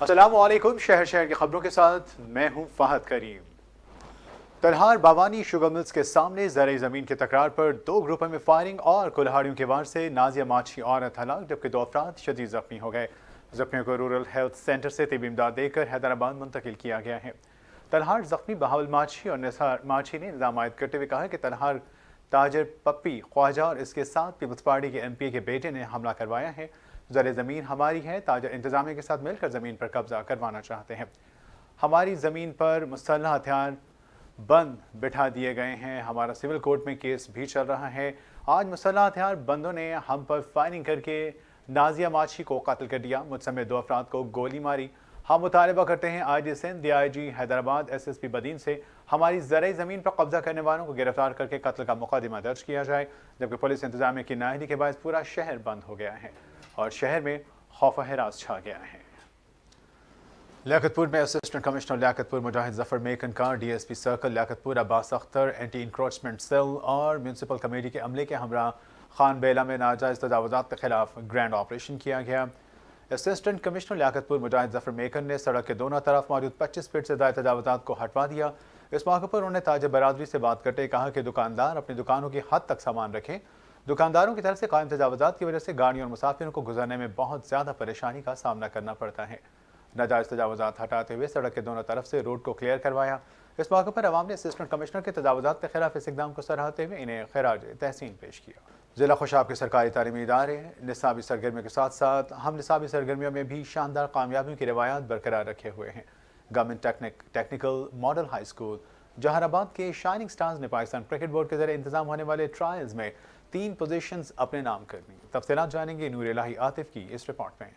السلام علیکم۔ شہر کی خبروں کے ساتھ میں ہوں فہد کریم۔ تلہار باوانی شوگر ملز کے سامنے زرعی زمین کی تکرار پر 2 گروپوں میں فائرنگ اور کلہاڑیوں کے وار سے نازیہ ماچھی عورت ہلاک جبکہ 2 افراد شدید زخمی ہو گئے۔ زخمیوں کو رورل ہیلتھ سینٹر سے طبی امداد دے کر حیدرآباد منتقل کیا گیا ہے۔ تلہار زخمی بہاول ماچھی اور نثار ماچھی نے الزام عائد کرتے ہوئے کہا کہ تلہار تاجر پپی خواجہ اور اس کے ساتھ پیپلز پارٹی کے ایم پی کے بیٹے نے حملہ کروایا ہے۔ زرعی زمین ہماری ہے، تاجر انتظامیہ کے ساتھ مل کر زمین پر قبضہ کروانا چاہتے ہیں۔ ہماری زمین پر مسلح ہتھیار بند بٹھا دیے گئے ہیں، ہمارا سول کورٹ میں کیس بھی چل رہا ہے۔ آج مسلح ہتھیار بندوں نے ہم پر فائرنگ کر کے نازیہ ماچھی کو قتل کر دیا، مجھ سمیت 2 افراد کو گولی ماری۔ ہم مطالبہ کرتے ہیں I G Sindh, D I G Hyderabad, S S P Badin سے ہماری زرعی زمین پر قبضہ کرنے والوں کو گرفتار کر کے قتل کا مقدمہ درج کیا جائے، جبکہ پولیس انتظامیہ کی نااہلی کے باعث پورا شہر بند ہو گیا ہے اور شہر میں خوف و ہراس چھا گیا ہے۔ لیاقت پور میں اسسٹنٹ کمشنر لیاقت پور مجاہد ظفر میکن کا ڈی ایس پی سرکل لیاقت پور عباس اختر، اینٹی انکروچمنٹ سیل اور میونسپل کمیٹی کے عملے کے ہمراہ خان بیلہ میں ناجائز تجاوزات کے خلاف گرینڈ آپریشن کیا گیا۔ اسسٹنٹ کمشنر لیاقت پور مجاہد ظفر میکن نے سڑک کے دونوں طرف موجود 25 فٹ سے زائد تجاوزات کو ہٹوا دیا۔ اس موقع پر انہوں نے تاجر برادری سے بات کرتے کہا کہ دکاندار اپنی دکانوں کی حد تک سامان رکھیں۔ دکانداروں کی طرف سے قائم تجاوزات کی وجہ سے گاڑیوں اور مسافروں کو گزرنے میں بہت زیادہ پریشانی کا سامنا کرنا پڑتا ہے۔ ناجائز تجاوزات ہٹاتے ہوئے سڑک کے دونوں طرف سے روڈ کو کلیئر کروایا۔ اس موقع پر عوام نے اسسٹنٹ کمشنر کے تجاوزات کے خلاف اس اقدام کو سراہتے ہوئے انہیں خراج تحسین پیش کیا۔ ضلع خوشاب کے سرکاری تعلیمی ادارے نصابی سرگرمیوں کے ساتھ ساتھ ہم نصابی سرگرمیوں میں بھی شاندار کامیابیوں کی روایات برقرار رکھے ہوئے ہیں۔ Government technical model high school Jauharabad کے شائننگ سٹارز نے پاکستان کرکٹ بورڈ کے ذریعے انتظام ہونے والے ٹرائلز میں 3 پوزیشنز اپنے نام کر لی۔ تفصیلات جانیں گے نور الہی عاطف کی اس رپورٹ میں۔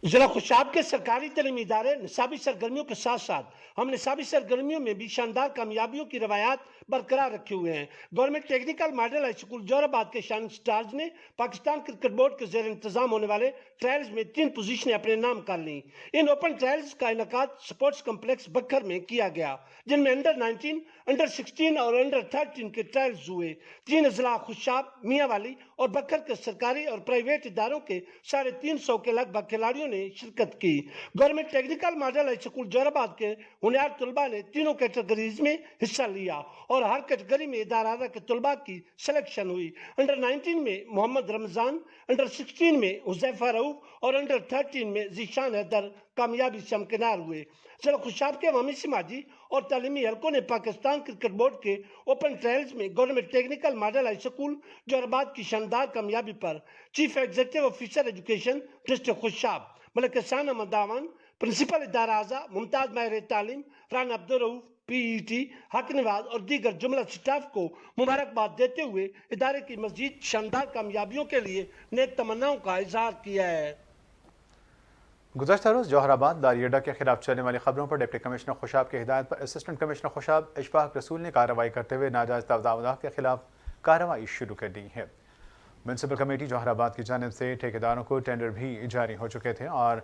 ضلع خوشاب کے سرکاری تعلیمی ادارے نصابی سرگرمیوں کے ساتھ ساتھ ہم نصابی سرگرمیوں میں بھی شاندار کامیابیوں کی روایات برقرار رکھے ہوئے ہیں۔ Government technical model high school Jauharabad کے شائننگ سٹارز نے پاکستان کرکٹ بورڈ کے زیر انتظام ہونے والے ٹرائلز میں 3 پوزیشنیں اپنے نام کر لیں۔ ان اوپن ٹرائلز کا انعقاد سپورٹس کمپلیکس بکھر میں کیا گیا، جن میں انڈر 19، انڈر 16 اور انڈر 13 کے ٹرائلز ہوئے۔ 3 اضلاع خوشاب، میاں والی اور بکھر کے سرکاری اور پرائیویٹ اداروں کے 350 کے لگ بھگ کھلاڑیوں نے شرکت کی۔ Government technical model high school Jauharabad کے ہونہار طلباء نے تینوں کیٹیگریز میں حصہ لیا اور ہر کیٹیگری میں ادارہ کے طلباء کی سلیکشن ہوئی۔ انڈر 19 میں محمد رمضان، انڈر 16 میں حذیفہ رؤوف اور انڈر 13 میں ذیشان حیدر کامیابی سے ہمکنار ہوئے۔ ضلع خوشاب کے عوامی سماجی اور تعلیمی حلقوں نے پاکستان کرکٹ بورڈ کے اوپن ٹرائلز میں government technical model high school Jauharabad کی شاندار کامیابی پر chief executive officer education district Khushab Malik Ehsan Ahmad داون، پرنسپل ادارہ اعضا ممتاز ماہر تعلیم Rana Abdulrauf P E T, Haq Nawaz اور دیگر جملہ سٹاف کو مبارکباد دیتے ہوئے ادارے کی مزید شاندار کامیابیوں کے لیے نیک تمناؤں کا اظہار کیا ہے۔ گزشتہ روز جوہر آباد داری اڈا کے خلاف چلنے والی خبروں پر ڈپٹی کمشنر خوشاب کی ہدایت پر اسسٹنٹ کمشنر خوشاب اشفاق رسول نے کارروائی کرتے ہوئے ناجائز تجاوزات کے خلاف کارروائی شروع کر دی ہے۔ میونسپل کمیٹی جوہر آباد کی جانب سے ٹھیکیداروں کو ٹینڈر بھی جاری ہو چکے تھے اور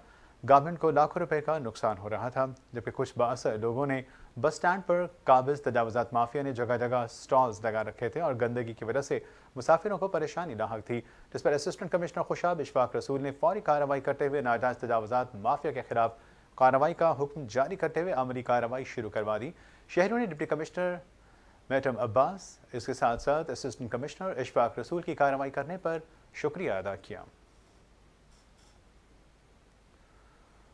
گورنمنٹ کو لاکھوں روپے کا نقصان ہو رہا تھا، جبکہ کچھ بااثر لوگوں نے بس سٹینڈ پر قابض تجاوزات مافیا نے جگہ جگہ سٹالز لگا رکھے تھے اور گندگی کی وجہ سے مسافروں کو پریشانی لاحق تھی، جس پر اسسٹنٹ کمشنر خوشاب اشفاق رسول نے فوری کارروائی کرتے ہوئے ناجائز تجاوزات مافیا کے خلاف کارروائی کا حکم جاری کرتے ہوئے عملی کارروائی شروع کروا دی۔ شہریوں نے ڈپٹی کمشنر میڈم عباس اس کے ساتھ ساتھ اسسٹنٹ کمشنر اشفاق رسول کی کارروائی کرنے پر شکریہ ادا کیا۔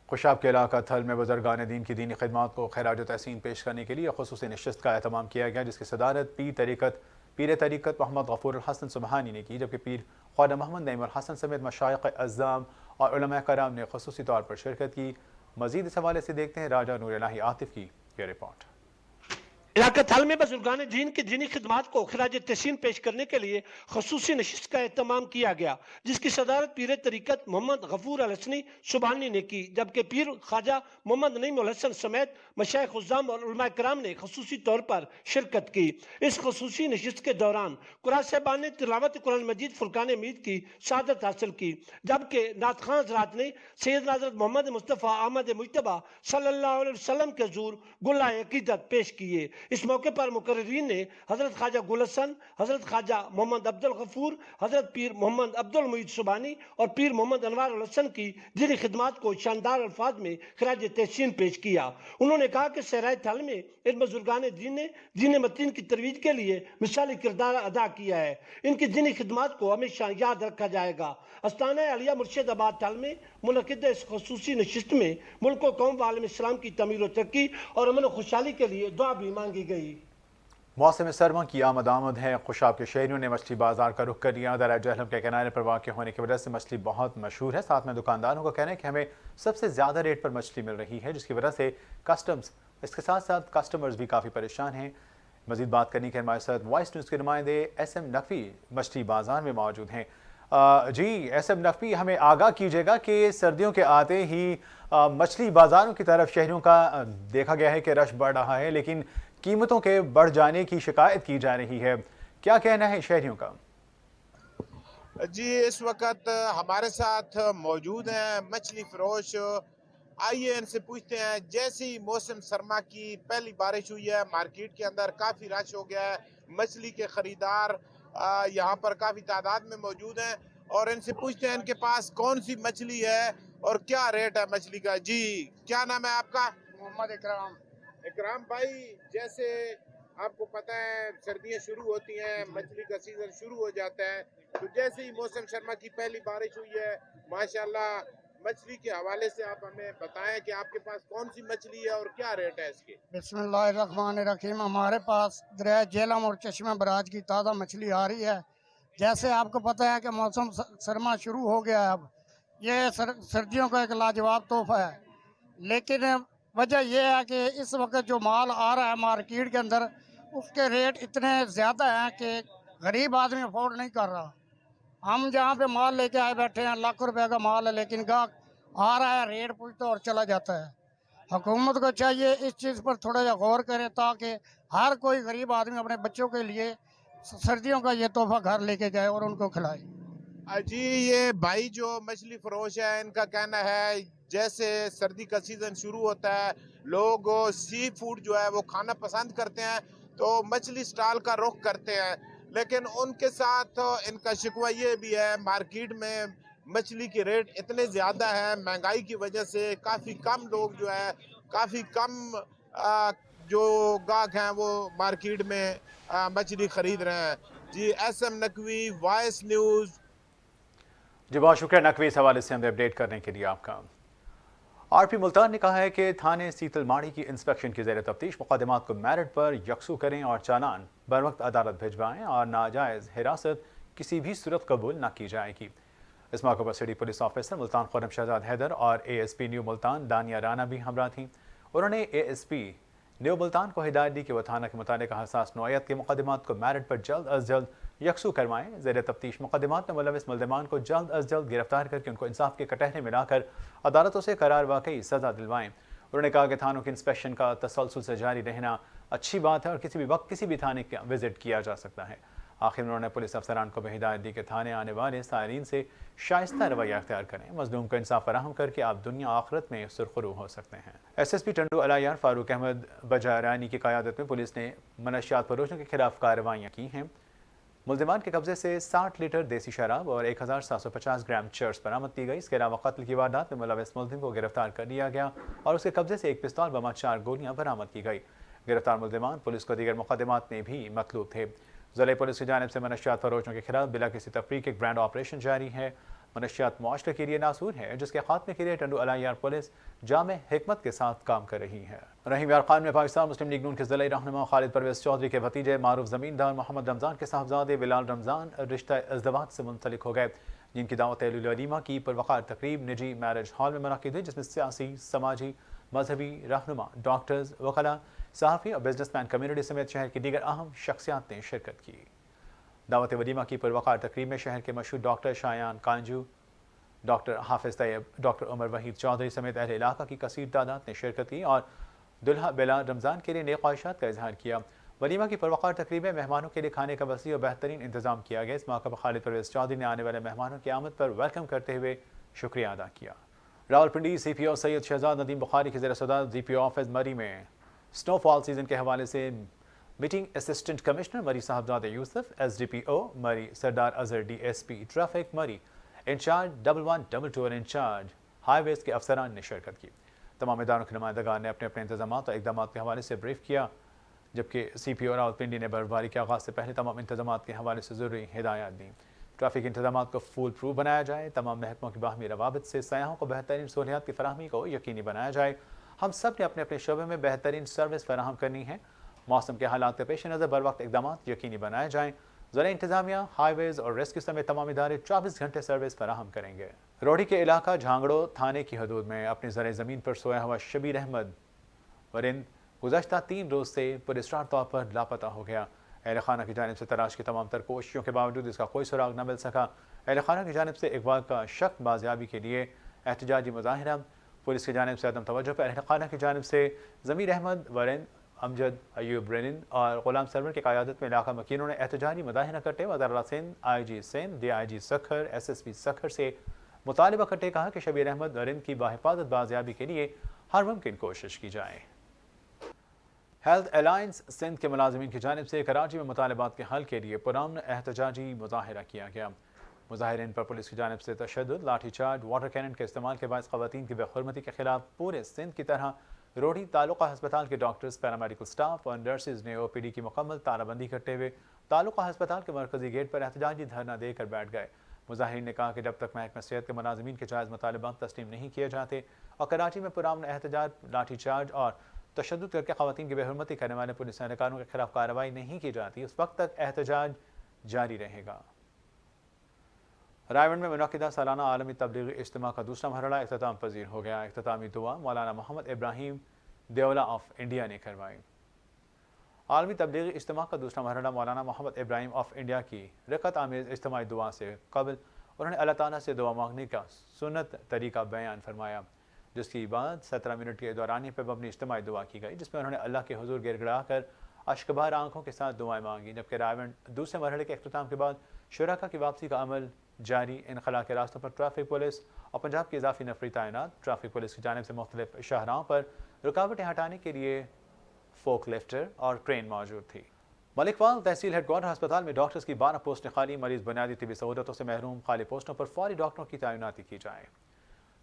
خوشاب کے علاقہ تھل میں بزرگان دین کی دینی خدمات کو خراج تحسین پیش کرنے کے لیے خصوصی نشست کا اہتمام کیا گیا، جس کی صدارت پیر طریقت محمد غفور الحسن سبحانی نے کی، جبکہ پیر خواجہ محمد نعیم الحسن سمیت مشائخ اعظام اور علماء کرام نے خصوصی طور پر شرکت کی۔ مزید اس حوالے سے دیکھتے ہیں راجہ نور الہی عاطف کی یہ رپورٹ۔ علاقہ تھل میں بزرگان دین کی دینی خدمات کو خراج تحسین پیش کرنے کے لیے خصوصی نشست کا اہتمام کیا گیا، جس کی صدارت پیر طریقت محمد غفور الحسن سبحانی نے کی، جبکہ پیر خواجہ محمد نعیم الحسن سمیت مشائخ اعظام اور علماء کرام نے خصوصی طور پر شرکت کی۔ اس خصوصی نشست کے دوران قرآن صاحبان نے تلاوت قرآن مجید فرقان حمید کی سعادت حاصل کی، جبکہ نعت خواں حضرات نے سیدنا حضرت محمد مصطفیٰ احمد مجتبیٰ صلی اللہ علیہ وسلم کے حضور گلہ عقیدت پیش کیے۔ इस मौके पर मुकर्रीन ने हजरत ख्वाजा गुल हसन, हजरत ख्वाजा मोहम्मद अब्दुल गफूर, हजरत पीर मोहम्मद अब्दुल मुईद सुबानी और पीर मोहम्मद अनवार उल हसन की दीनी खिदमात को शानदार अल्फाज में खराज तहसीन पेश किया। उन्होंने कहा कि सहराए थल में इन बुजुर्गान दीन ने दीन मतीन की तरवीज के लिए मिसाली किरदार अदा किया है। इनकी दीनी खिदमात को हमेशा याद रखा जाएगा। अस्ताना अलिया मुर्शिदाबाद थल में मुनक़िद इस ख़ुसूसी नशिस्त में मुल्क व कौम व आलम इस्लाम की तमीर व तरक्की और अमन व खुशहाली के लिए दुआ भी मांगी गई। मौसम सरमा की आमद है। खुशाब के शहरियों ने मछली बाजार का रुख कर लिया। दरिया जहलम के किनारे पर वाक़ होने की वजह से मछली बहुत मशहूर है। साथ में दुकानदारों का कहना है कि हमें सबसे ज़्यादा रेट पर मछली मिल रही है, जिसकी वजह से इसके साथ साथ कस्टमर्स भी काफ़ी परेशान हैं। मज़ीद बात करने के हमारे साथ वॉइस न्यूज़ के नुमाइंदे SM नकवी मछली बाजार में मौजूद हैं। जी SM नकवी, हमें आगाह कीजिएगा कि सर्दियों के आते ही मछली बाज़ारों की तरफ शहरियों का देखा गया है कि रश बढ़ रहा है, लेकिन कीमतों के बढ़ जाने की शिकायत की जा रही है। क्या कहना है शहरियों का? जी, इस वक्त हमारे साथ मौजूद हैं मछली फरोश। आइए इनसे पूछते हैं, जैसे ही मौसम सरमा की पहली बारिश हुई है, मार्केट के अंदर काफ़ी रश हो गया है। मछली के ख़रीदार यहाँ पर काफ़ी तादाद में मौजूद हैं और इनसे पूछते हैं इनके पास कौन सी मछली है और क्या रेट है मछली का। जी, क्या नाम है आपका? मोहम्मद इकराम। इकराम भाई, जैसे आपको पता है सर्दियाँ शुरू होती हैं, मछली का सीज़न शुरू हो जाता है, तो जैसे ही मौसम सरमा की पहली बारिश हुई है, माशाल्लाह, मछली के हवाले से आप हमें बताएं कि आपके पास कौन सी मछली है और क्या रेट है इसके। बिस्मिल्लाहिर्रहमानिर्रहीम। हमारे पास दरिया झेलम और चश्मा बराज की ताज़ा मछली आ रही है। जैसे आपको पता है कि मौसम सरमा शुरू हो गया है, अब ये सर्दियों का एक लाजवाब तोहफा है, लेकिन वजह यह है कि इस वक्त जो माल आ रहा है मार्केट के अंदर, उसके रेट इतने ज़्यादा हैं कि गरीब आदमी अफोर्ड नहीं कर रहा। हम जहाँ पे माल लेके आए बैठे हैं, लाखों रुपए का माल है, लेकिन गाहक आ रहा है, रेट पूछता और चला जाता है। हुकूमत को चाहिए इस चीज़ पर थोड़ा सा गौर करे ताकि हर कोई गरीब आदमी अपने बच्चों के लिए सर्दियों का ये तोहफा घर लेके जाए और उनको खिलाए। जी, ये भाई जो मछली फरोश है, इनका कहना है जैसे सर्दी का सीज़न शुरू होता है, लोग सी फूड जो है वो खाना पसंद करते हैं, तो मछली स्टॉल का रुख करते हैं। लेकिन उनके साथ इनका शिकवा ये भी है, मार्केट में मछली के रेट इतने ज़्यादा हैं, महंगाई की वजह से काफ़ी कम लोग जो है, काफ़ी कम जो गाहक हैं वो मार्केट में मछली ख़रीद रहे हैं। जी, SM नकवी, वॉइस न्यूज़। जी बहुत शुक्रिया नकवी, इस हवाले से हमें अपडेट करने के लिए आपका। RP मुल्तान ने कहा है कि थाने सीतल माड़ी की इंस्पेक्शन की ज़ेर तफ्तीश मुकदमात को मेरिट पर यकसू करें और चालान बर वक्त अदालत भिजवाएं और नाजायज़ हिरासत किसी भी सूरत कबूल न की जाएगी। इस मौके पर city police officer Multan Khurram Shahzad Haider और ASP न्यू मुल्तान दानिया राना भी हमरा थीं। उन्होंने ASP न्यू मुल्तान को हिदायत दी कि वह थाना के मुतालिक हसास नौयत के मुकदमात को मेरिट पर जल्द अज जल्द यकसू करवाएं। ज़ेर तफ्तीश मुकदमात में मुलविस मुल्ज़िमान को जल्द अज जल्द गिरफ्तार करके उनको इंसाफ के कटहरे में लाकर अदालतों से करार वाकई सज़ा दिलवाएं। उन्होंने कहा कि थानों के इंस्पेक्शन का तसलसल से जारी रहना अच्छी बात है और किसी भी वक्त किसी भी थाने का विजिट किया जा सकता है। आखिर में उन्होंने पुलिस अफसरान को भी हिदायत दी कि थाने आने वाले सायरीन से शाइस्ता रवैया अख्तियार करें। मजलूम को इंसाफ फराहम करके आप दुनिया आखिरत में सुरखरू हो सकते हैं। SSP टंडू अलायार फारूक अहमद बजारानी की क़यादत में पुलिस ने मनशियात फरोशों के खिलाफ कार्रवाइयाँ की हैं। मुल्ज़िमान के कब्जे से 60 लीटर देसी शराब और 1750 ग्राम चर्स बरामद की गई। इसके अलावा कत्ल की वारदात में मुलविस मुल्ज़िम को गिरफ्तार कर लिया गया और उसके कब्जे से एक पिस्तौल बमा 4 गोलियां बरामद की गई। गिरफ्तार मुल्ज़िमान पुलिस को दीगर मुकदमात में भी मतलूब थे। ज़िले पुलिस की जानिब से मनशियात फरोशों के खिलाफ बिला किसी तफरीक एक ब्रांड ऑपरेशन जारी है। मनशियात मुआशरे के लिए नासूर है, जिसके खात्मे के लिए टंडू अलायार पुलिस जामे हिकमत के साथ काम कर रही है। रहीम यार खान में पाकिस्तान मुस्लिम लीग नून के ज़िले रहनुमा खालिद परवेज़ चौधरी के भतीजे मारूफ ज़मींदार मोहम्मद रमज़ान के साहबजादे बिलाल रमज़ान रिश्ता इज़्दवाज से मुंसलिक हो गए, जिनकी दावत वलीमा की पुरवक़ार तकरीब निजी मैरिज हॉल में मुनक़िद हुई, जिसमें सियासी, समाजी, मजहबी रहनुमा, डॉक्टर्स, वकला, सहाफ़ी और बिजनेसमैन कम्यूनिटी समेत शहर की दीगर अहम शख्सियात ने शिरकत की। दावत वलीमा की पुरवक़ार तकरीब में शहर के मशहूर डॉक्टर शायान कांजू, डॉक्टर हाफिज़ तैयब, डॉक्टर उमर वहीद चौधरी समेत अहले इलाका की कसीर तादाद ने शिरकत की और दुल्हा बिलाल रमज़ान के लिए नेक ख्वाहिशात का इजहार किया। वलीमा की पुरवक़ार तकरीब में मेहमानों के लिए खाने का वसी और बेहतरीन इंतजाम किया गया। इस मौके पर खालिद परवेज़ चौधरी ने आने वाले मेहमानों की आमद पर वेलकम करते हुए शुक्रिया अदा किया। रावलपिंडी CPO सैयद शहजाद नदीम बुखारी की ज़ेर सदारत DPO ऑफिस मरी में स्नो फॉल सीजन के हवाले से मीटिंग असिस्टेंट कमिश्नर मरी साहबजादा यूसुफ, SDPO मरी सरदार अजहर, DSP ट्रैफिक मरी, इंचार्ज 1122 और इंचार्ज हाईवेज के अफसरान ने शिरकत की। तमाम इदारों के नुमाइंदगान ने अपने अपने इंतजाम और इकदाम के हवाले से ब्रीफ किया, जबकि CPO रावलपिंडी ने बर्फबारी के आगाज़ से पहले तमाम इंतजाम के हवाले से ज़रूरी हिदायत दी। ट्रैफिक इंतजाम को फूल प्रूफ बनाया जाए, तमाम महकमों की बाहमी रवाबत से सयाहों को बेहतरीन सहूलियात की फराहमी को यकीनी बनाया जाए। हम सब ने अपने अपने शोबे में बेहतरीन सर्विस फराहम करनी है। मौसम के हालात के पेश नज़र बर वक्त इकदाम यकीनी बनाए जाएँ। ज़रा इंतजामिया, हाईवेज और रेस्क्यू समेत तमाम इदारे 24 घंटे सर्विस फराहम करेंगे। रोहड़ी के इलाका झांगड़ो थाने की हदूद में अपनी ज़र ज़मीन पर सोया हुआ शबीर अहमद वरिंद गुज़श्ता 3 रोज़ से पुरस्कार तौर पर लापता हो गया। अहल खाना की जानिब से तलाश की तमाम तर कोशिशों के बावजूद इसका कोई सुराग न मिल सका। अहल खाना की जानिब से इकबाल का शक बाजियाबी के लिए एहतजाजी मुजाहिरा, पुलिस की जानिब से अदम तवज्जो पर अहल खाना की जानिब से ज़मीर अहमद वरिंद, अमजद अयूब रेनिन और गुलाम सरवर की क़यादत में इलाका मकीनों ने एहतजाजी मुजाहिरा करते वज़ारत Sindh, IG Sindh, DIG Sukkur, SSP Sukkur से मुतालिबा करते कहा कि शबीर अहमद वरिंद की बाहिफाजत बाजियाबी के लिए हर मुमकिन कोशिश की जाए। हेल्थ अलायंस सिंध के मुलाजिमीन की जानिब से कराची में मुतालबात के हल के लिए पुरअमन एहतजाजी मुजाहिरा किया गया। मुजाहिरीन पर पुलिस की जानिब से तशद्दुद, लाठीचार्ज, वाटर कैनन के इस्तेमाल के बायस ख़वातीन की बेहुरमती के खिलाफ पूरे सिंध की तरह रोहड़ी तालुका हस्पताल के डॉक्टर्स, पैरामेडिकल स्टाफ और नर्सेज ने OPD की मुकम्मल तालाबंदी करते हुए तालुका हस्पताल के मरकजी गेट पर एहतजाजी धरना देकर बैठ गए। मुजाहिरीन ने कहा कि जब तक महकमा सेहत के मुलाजिमीन के जायज़ मुतालबात तस्लीम नहीं किए जाते और कराची में पुरअमन एहतजाज, लाठीचार्ज और तशद्दुद करके ख़वातीन की बेहुरमती करने वाले पुलिस एहलकारों के खिलाफ कार्रवाई नहीं की जाती, उस वक्त तक एहतजाज जारी रहेगा। रायगढ़ में मुनक़िदा सालाना आलमी तबलीगी इज्तिमा का दूसरा मरहला इख्तिताम पजीर हो गया। इख्तितामी दुआ मौलाना मोहम्मद इब्राहिम देवला ऑफ इंडिया ने करवाई। आलमी तबलीगी इज्तिमा का दूसरा मरहला मौलाना मोहम्मद इब्राहिम ऑफ इंडिया की रक़त आमेज़ इज्तिमाई दुआ से कबल उन्होंने अल्लाह ताला से दुआ मांगने का सुन्नत तरीका बयान फरमाया, जिसके बाद 17 मिनट के दौरानिए पर मबनी इज्तिमाई दुआ की गई, जिसमें उन्होंने अल्लाह के हुजूर गिड़गिड़ा कर अश्कबार आंखों के साथ दुआएं मांगी। जबकि रायगढ़ दूसरे मरहले के इख्तिताम के बाद शुरका की वापसी का अमल जारी। इनखला के रास्तों पर ट्रैफिक पुलिस और पंजाब की इजाफी नफरी तैनात। ट्रैफिक पुलिस की जानिब से मुख्तलिफ शाहराहों पर रुकावटें हटाने के लिए फोक लिफ्टर और क्रेन मौजूद थी। मलिकवाल तहसील हेडक्वार्टर अस्पताल में डॉक्टर्स की 12 पोस्टें खाली, मरीज बुनियादी तिबी सहूलतों से महरूम, खाली पोस्टों पर फौरी डॉक्टरों की तैनाती की जाए।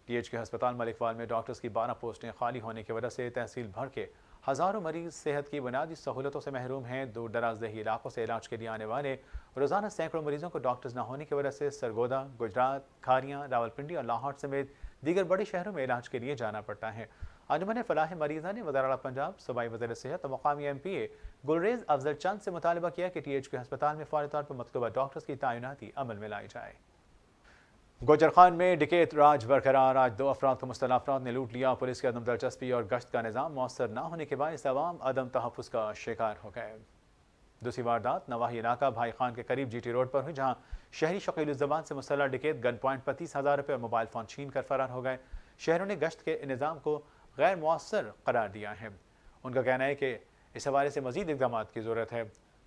TH के अस्पताल मलिकवाल में डॉक्टर्स की 12 पोस्टें खाली होने की वजह से तहसील भर के हज़ारों मरीज सेहत की बुनियादी सहूलतों से महरूम हैं। दूर दराज दही इलाकों से इलाज के लिए आने वाले रोज़ाना सैकड़ों मरीजों को डॉक्टर्स न होने की वजह से सरगोदा, गुजरात, खारियाँ, रावलपिंडी और लाहौर समेत दीगर बड़े शहरों में इलाज के लिए जाना पड़ता है। अंजुमन फलाह मरीज़ा ने वज़ीर आला पंजाब, सूबाई वज़ीर सेहत और मकामी MPA गुलरेज अफजल चंद से मुतालबा किया कि TH के अस्पताल में फौरी तौर पर मतलूबा डॉक्टर्स की तैनाती अमल में लाई जाए। गोजर खान में डिकेत राज बरकरार, आज 2 अफराद को मुस्तला अफराद ने लूट लिया। पुलिस की अदम दिलचस्पी और गश्त का निज़ाम मौसर न होने के बायस अवाम अदम तहफ़्फ़ुज़ का शिकार हो गए। दूसरी वारदात नवाही इलाका भाई खान के करीब GT रोड पर हुई, जहाँ शहरी शकील ज़बान से मुसल्लह डिकेत गन पॉइंट पर 30,000 रुपये और मोबाइल फ़ोन छीन कर फरार हो गए। शहरों ने गश्त के निज़ाम को गैर मौसर करार दिया है। उनका कहना है कि इस हवाले से मज़ीद इक़दाम की ज़रूरत है।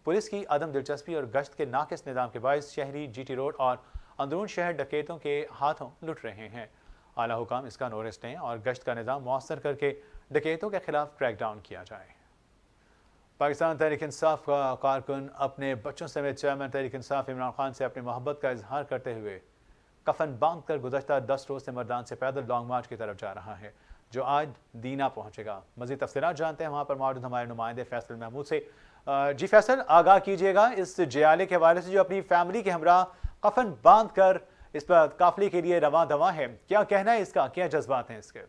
पुलिस की अदम दिलचस्पी और गश्त के नाक़िस निज़ाम के बायस शहरी GT रोड और अंदरून शहर डकैतों के हाथों लुट रहे हैं। आला हुकाम इसका नोटिस लें और गश्त का निज़ाम मौसर करके डकैतों के खिलाफ क्रैकडाउन किया जाए। पाकिस्तान तहरीक इंसाफ का कारकुन अपने बच्चों समेत चेयरमैन तहरीक इंसाफ इमरान खान से अपनी मोहब्बत का इजहार करते हुए कफन बांध कर गुज़श्ता 10 रोज़ से मर्दान से पैदल लॉन्ग मार्च की तरफ जा रहा है, जो आज दीना पहुँचेगा। मज़ीद तफसीलात जानते हैं वहाँ पर मौजूद हमारे नुमाइंदे फैसल महमूद से। जी फैसल, आगाह कीजिएगा इस जियाले के हवाले से जो अपनी फैमिली के हमरा कफन बांध कर इस पर काफिले के लिए रवां दवा है, क्या कहना है इसका, क्या जज्बात हैं इसके?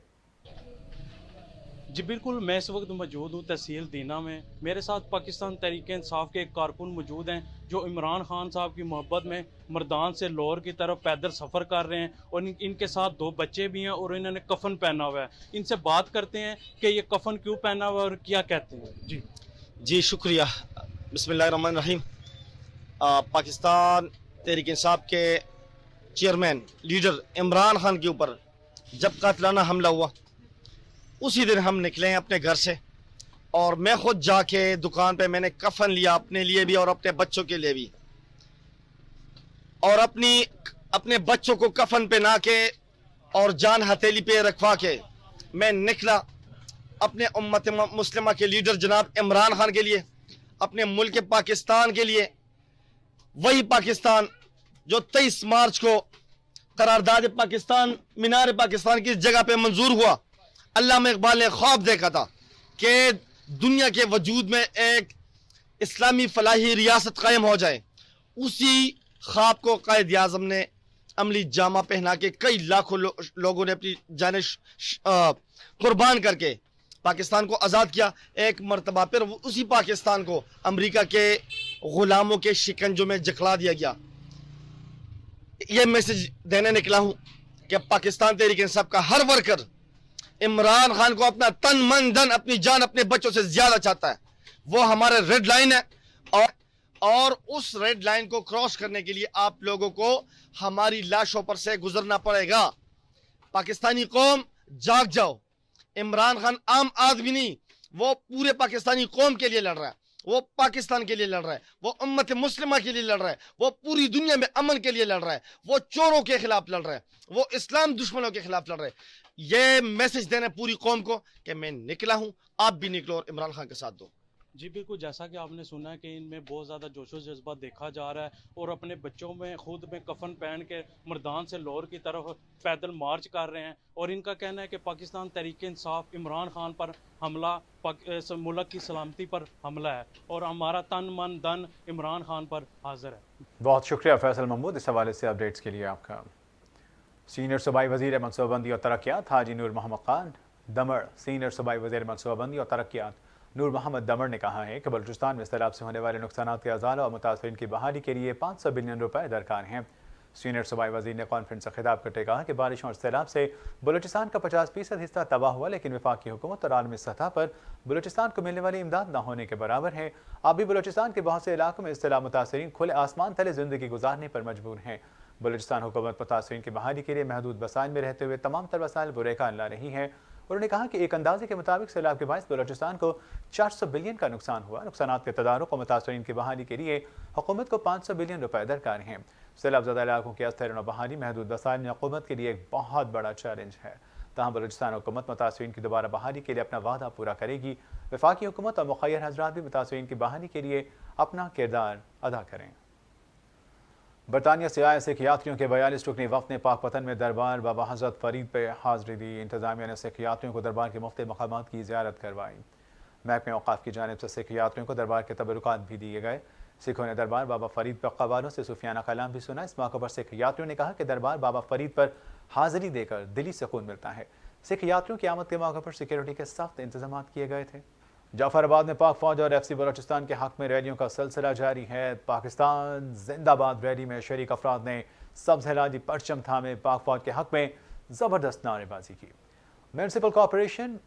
जी बिल्कुल, मैं इस वक्त मौजूद हूँ तहसील दीना में। मेरे साथ पाकिस्तान तहरीक इंसाफ के एक कारकुन मौजूद हैं जो इमरान खान साहब की मोहब्बत में मर्दान से लाहौर की तरफ पैदल सफ़र कर रहे हैं और इनके साथ 2 बच्चे भी हैं और इन्होंने कफन पहना हुआ है। इनसे बात करते हैं कि ये कफन क्यों पहना हुआ है और क्या कहते हैं। जी शुक्रिया। बिस्मिल्लाहिर्रहमानिर्रहीम। पाकिस्तान तहरीक इंसाफ के चेयरमैन लीडर इमरान खान के ऊपर जब कातिलाना हमला हुआ उसी दिन हम निकले हैं अपने घर से और मैं खुद जाके दुकान पे मैंने कफन लिया अपने लिए भी और अपने बच्चों के लिए भी, और अपने बच्चों को कफन पहना के और जान हथेली पे रखवा के मैं निकला अपने उम्मत मुस्लिमा के लीडर जनाब इमरान खान के लिए, अपने मुल्क पाकिस्तान के लिए, वही पाकिस्तान जो 23 मार्च को करारदाद पाकिस्तान, मीनार पाकिस्तान की जगह पे मंजूर हुआ। अल्लामा इकबाल ने ख्वाब देखा था कि दुनिया के वजूद में एक इस्लामी फलाही रियासत कायम हो जाए। उसी ख्वाब को कायद आज़म ने अमली जामा पहना के कई लाखों लोगों ने अपनी जान कुर्बान करके पाकिस्तान को आज़ाद किया। एक मरतबा पर उसी पाकिस्तान को अमेरिका के गुलामों के शिकंजों में जकड़ा दिया गया। ये मैसेज देने निकला हूँ कि पाकिस्तान तहरीक इंसाफ का हर वर्कर इमरान खान को अपना तन मन धन, अपनी जान, अपने बच्चों से ज्यादा चाहता है। वो हमारे रेड लाइन है और उस रेड लाइन को क्रॉस करने के लिए आप लोगों को हमारी लाशों पर से गुजरना पड़ेगा। पाकिस्तानी कौम जाग जाओ। इमरान खान आम आदमी नहीं, वो पूरे पाकिस्तानी कौम के लिए लड़ रहा है, वो पाकिस्तान के लिए लड़ रहा है, वो उम्मत मुस्लिमा के लिए लड़ रहा है, वो पूरी दुनिया में अमन के लिए लड़ रहा है, वो चोरों के खिलाफ लड़ रहा है, वो इस्लाम दुश्मनों के खिलाफ लड़ रहा है। ये मैसेज देना पूरी कौम को कि मैं निकला हूं, आप भी निकलो और इमरान खान के साथ दो। जी बिल्कुल, जैसा कि आपने सुना है कि इनमें बहुत ज़्यादा जोशो जज्बा देखा जा रहा है और अपने बच्चों में खुद में कफन पहन के मैदान से लाहौर की तरफ पैदल मार्च कर रहे हैं। और इनका कहना है कि पाकिस्तान तहरीक इंसाफ इमरान खान पर हमला, मुल्क की सलामती पर हमला है और हमारा तन मन धन इमरान खान पर हाजिर है। बहुत शुक्रिया फैसल महमूद इस हवाले से अपडेट्स के लिए आपका। सीनियर सूबाई वज़ीर मनसूबाबंदी और तरक्यात हाजी नूर मोहम्मद खान दमड़, सीनियर सूबाई वज़ीर मनसूबाबंदी और तरक्यात नूर मोहम्मद दमड़ ने कहा है कि बलूचिस्तान में सैलाब से होने वाले नुकसान के अज़ाला और मुतासरीन की बहाली के लिए 500 बिलियन रुपए दरकार हैं। सीनियर सूबाई वज़ीर ने कॉन्फ्रेंस से खिताब करते कहा कि बारिशों और सैलाब से बलूचिस्तान का 50% हिस्सा तबाह हुआ, लेकिन वफाकी हुकूमत और आलमी सतह पर बलूचिस्तान को मिलने वाली इमदाद न होने के बराबर है। अभी बलूचिस्तान के बहुत से इलाकों में सैलाब मुतासरीन खुले आसमान तले ज़िंदगी गुजारने पर मजबूर हैं। बलूचिस्तान हुकूमत मुतासरीन की बहाली के लिए महदूद वसाइल में रहते हुए तमाम तर वसाइल बुरेकान ला रही है। उन्होंने कहा कि एक अंदाजे के मुताबिक सैलाब के बायस बलूचिस्तान को 400 बिलियन का नुकसान हुआ। नुकसानात के तदारुक और मुतासरीन की बहाली के लिए हुकूमत को 500 बिलियन रुपए दरकार हैं। सैलाब ज़दा इलाकों की अस्तर बहाली महदूद वसाइल में हुकूमत के लिए एक बहुत बड़ा चैलेंज है। तहाँ बलूचिस्तान हुकूमत मुतासरीन की दोबारा बहाली के लिए अपना वादा पूरा करेगी। वफाकी हुकूमत और मुखय्यर हज़रात भी मुतासरीन की बहाली के लिए अपना किरदार अदा करें। बरतानिया से आए सिख यात्रियों के 42 रुकनी वक्त ने पाकपतन में दरबार बाबा हज़रत फरीद पे हाज़िरी दी। इंतज़ामिया ने सिख यात्रियों को दरबार के मुख्तलिफ मकामात की ज़ियारत करवाई। महकमे औक़ाफ़ की जानिब से सिख यात्रियों को दरबार के तबरुकात भी दिए गए। सिखों ने दरबार बाबा फरीद पर क़वालों से सूफियाना कलाम भी सुना। इस मौके पर सिख यात्रियों ने कहा कि दरबार बाबा फरीद पर हाज़िरी देकर दिली सुकून मिलता है। सिख यात्रियों की आमद के मौके पर सिक्योरिटी के सख्त इंतजाम किए गए थे। जाफराबाद में पाक फौज और FC बलूचिस्तान के हक में रैलियों का सिलसिला जारी है। पाकिस्तान जिंदाबाद रैली में शरीक अफराद ने सब्ज़ हिलाली परचम थामे पाक फौज के हक में ज़बरदस्त नारेबाजी की। म्यूनसिपल कॉरपोरेशन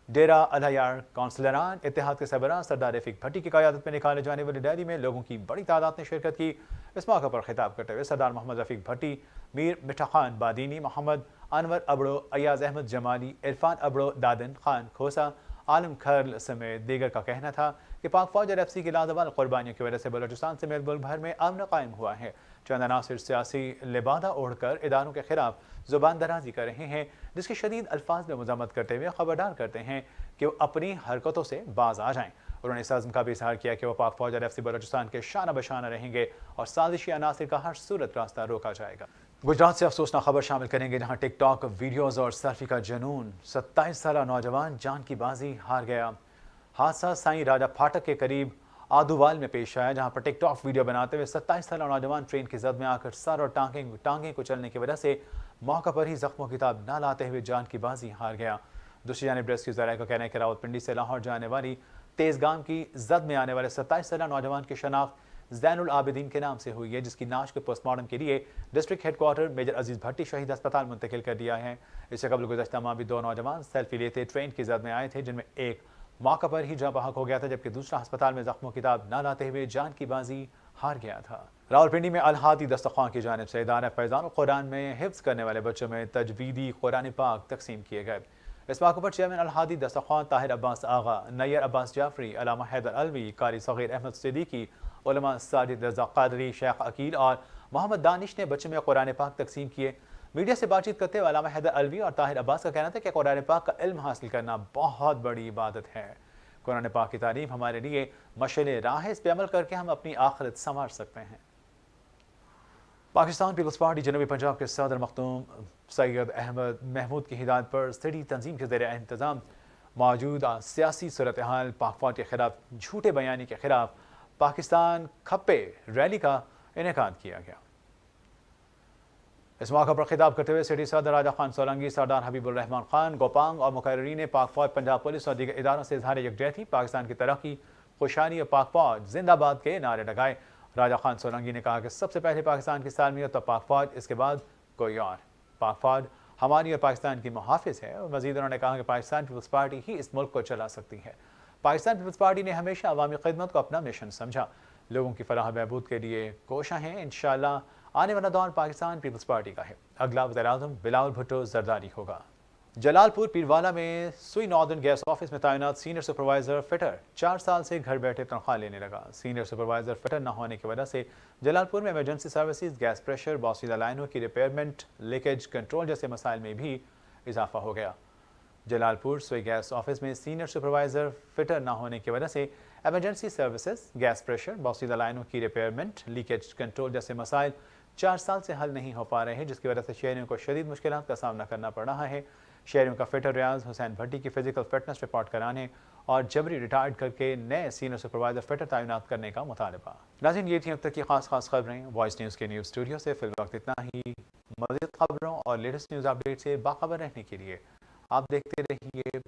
डेरा अलहयार काउंसलरान इत्तेहाद के सरबराह सरदार रफीक भट्टी की क़यादत में निकाले जाने वाली रैली में लोगों की बड़ी तादाद ने शिरकत की। इस मौके पर खिताब करते हुए सरदार मोहम्मद रफीक भट्टी, मीर मिठा खान बादीनी, मोहम्मद अनवर अबड़ो, अयाज अहमद जमाली, इरफान अबड़ो, दादन खान खोसा, आलम खर्ल समेत दीगर का कहना था कि पाक फौज और FC की लाजवाब कुर्बानियों की वजह से बलूचिस्तान से मुल्क भर में अमन कायम हुआ है। चंद अनासिर सियासी लिबादा ओढ़कर इदारों के खिलाफ जुबान दराजी कर रहे हैं, जिसकी शदीद अल्फाज में मजम्मत करते हुए खबरदार करते हैं कि वो अपनी हरकतों से बाज आ जाएं। उन्होंने इस अज़्म का भी इजहार किया कि वो पाक फौज और FC बलूचिस्तान के शाना बशाना रहेंगे और साजिशी अनासिर का हर सूरत रास्ता रोका जाएगा। गुजरात से अफसोसनाक खबर शामिल करेंगे, जहां टिकटॉक वीडियोस और सेल्फी का जुनून 27 साल नौजवान जान की बाजी हार गया। हादसा साईं राजा फाटक के करीब आदुवाल में पेश आया, जहां पर टिकटॉक वीडियो बनाते हुए 27 साल नौजवान ट्रेन की जद में आकर सर और टांगें कुचलने की वजह से मौका पर ही जख्मों की ताब न लाते हुए जान की बाजी हार गया। दूसरी जानिब रेस्क्यू ज़राए का कहना है कि रावलपिंडी से लाहौर जाने वाली तेज़गाम की जद में आने वाले 27 साल नौजवान की शनाख्त ज़ैनुल आबिदीन के नाम से हुई है, जिसकी नाश को पोस्टमार्टम के लिए डिस्ट्रिक्ट हेडक्वार्टर मेजर अजीज़ भट्टी शहीद अस्पताल मुंतकिल कर दिया है। इससे कबल गुज़श्ता माह भी 2 नौजवान सेल्फी लेते ट्रेन की जद में आए थे, जिनमें एक मौका पर ही जाँ बहक हो गया था, जबकि दूसरा अस्पताल में जख्मों की ताब न लाते हुए जान की बाजी हार गया था। रावलपिंडी में अल-हादी दस्तखान की जानिब से इदारा फैज़ान कुरान में हिफ्ज़ करने वाले बच्चों में तजवीदी कुरान पाक तकसीम किए गए। इस मौके पर चेयरमैन अल-हादी दस्तखान ताहिर अब्बास आगा, नैयर अब्बास जाफरी, अलामा हैदर अलवी, कारी सगीर अहमद सिद्दीकी, उलमा साजिद रज़ा क़ादरी, शेख अकील और मोहम्मद दानिश ने बच्चों में कुरान पाक तकसीम किए। میڈیا سے بات چیت کرتے ہوئے علامہ حیدر علوی اور طاہر عباس کا کہنا تھا کہ قرآن پاک کا علم حاصل کرنا بہت بڑی عبادت ہے۔ قرآن پاک کی تعلیم ہمارے لیے مشعل راہ ہے، اس پہ عمل کر کے ہم اپنی آخرت سنوار سکتے ہیں۔ پاکستان پیپلز پارٹی جنوبی پنجاب کے صدر مختوم سید احمد محمود کی ہدایت پر اسٹڈی تنظیم کے زیر انتظام موجودہ سیاسی صورتحال، پاک فوج کے خلاف جھوٹے بیانی کے خلاف پاکستان کھپے ریلی کا انعقاد کیا گیا۔ اس موقع پر خطاب کرتے ہوئے سٹی صدر راجہ خان سولنگی، سردار حبیب الرحمان خان گوپانگ اور مقررین نے پاک فوج، پنجاب پولیس اور دیگر اداروں سے اظہار یکجہتی، پاکستان کی ترقی، خوشحالی اور پاک فوج زندہ باد کے نعرے لگائے۔ راجہ خان سولنگی نے کہا کہ سب سے پہلے پاکستان کی سالمیت اور پاک فوج، اس کے بعد کوئی اور۔ پاک فوج ہماری اور پاکستان کی محافظ ہے، اور مزید انہوں نے کہا کہ پاکستان پیپلز پارٹی ہی اس ملک کو چلا سکتی ہے۔ پاکستان پیپلز پارٹی نے ہمیشہ عوامی خدمت کو اپنا مشن سمجھا، لوگوں کی فلاح و بہبود کے لیے کوشاں ہیں۔ انشاءاللہ آنے والا دور پاکستان پیپلز پارٹی کا ہے۔ اگلا وزیر اعظم بلاول بھٹو زرداری ہوگا۔ جلال پور پیروالا میں سوئی ناردرن گیس آفس میں تعینات سینئر سپروائزر فٹر 4 سال سے گھر بیٹھے تنخواہ لینے لگا۔ سینئر سپروائزر فٹر نہ ہونے کی وجہ سے جلال پور میں ایمرجنسی سروسز، گیس پریشر، بوسیدہ لائنوں کی ریپیئرمنٹ، لیکیج کنٹرول جیسے مسائل میں بھی اضافہ ہو گیا۔ جلال پور سوئی گیس آفس میں سینئر سپروائزر فٹر نہ ہونے کی وجہ سے ایمرجنسی سروسز، گیس پریشر، بوسیدہ لائنوں کی ریپیئرمنٹ، لیکیج کنٹرول جیسے مسائل 4 سال سے حل نہیں ہو پا رہے ہیں، جس کی وجہ سے شہریوں کو شدید مشکلات کا سامنا کرنا پڑ رہا ہے۔ شہریوں کا فٹر ریاض حسین بھٹی کی فزیکل فٹنس رپورٹ کرانے اور جبری ریٹائرڈ کر کے نئے سینئر سپروائزر فٹر تعینات کرنے کا مطالبہ۔ ناظرین، یہ تھیں اب تک کی خاص خبریں وائس نیوز کے نیوز اسٹوڈیو سے۔ فی الوقت اتنا ہی۔ مزید خبروں اور لیٹسٹ نیوز اپڈیٹ سے باخبر رہنے کے لیے آپ دیکھتے رہیے